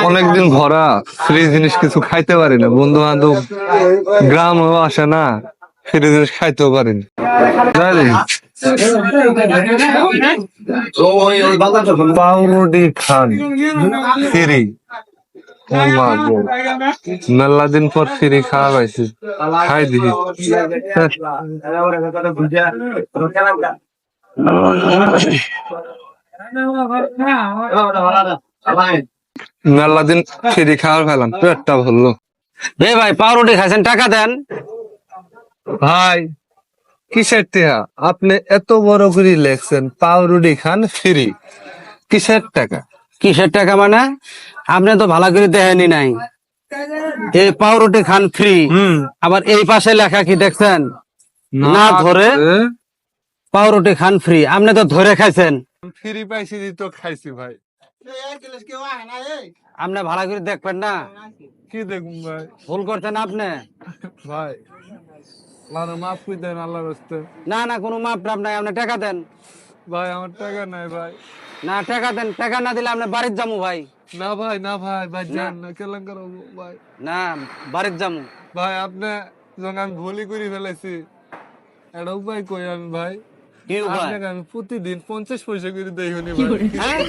অনেকদিন ভরা ফ্রি জিনিস কিছু খাইতে পারি না, বন্ধু বান্ধব গ্রামেও আসে না, ফ্রি জিনিস খাইতেও পারিনি। পাউরুটি খান ফ্রি, মেলা দিন পর ফ্রি খাওয়া পাইছি, খাই দিই। মেলা দিন ফ্রি খাওয়া পেলাম, পেটটা ভরলো। ভাই পাউরুটি খাইছেন, টাকা দেন। ভাই কিসের টাকা? আপনি এত বড় করে লেখছেন পাউরুটি খান ফ্রি, কিসের টাকা? কিসের টাকা মানে? আপনি তো ভালো করে দেখেনি নাই, এই পাউরুটি খান ফ্রি, আবার এই পাশে লেখা কি দেখছেন? না ধরে পাউরুটি খান ফ্রি, আপনি তো ধরে খাইছেন। ফ্রি পাইছি তো খাইছি ভাই। আপনি ভালো করে দেখবেন না, কি দেখুন ভাই? ভুল করছেন আপনি। ভাই মাফ করে দেন আল্লাহর রাস্তে। না না, কোনো মাপ টাপ নাই, আপনি টাকা দেন। ভাই আমার টাকা নাই ভাই। না টাকা দেন, টাকা না দিলে আপনি বাড়ির যাবো ভাই। না ভাই, না ভাই, ভাই যান না, কেলেঙ্কার হবো ভাই। না বাড়ির যাবো ভাই আপনি যখন আমি ভুলই করে ফেলেছি, একটা উপায় কই আমি ভাই। কি উপায়? আপনাকে আমি প্রতিদিন 50 পয়সা করে দেই হনি ভাই।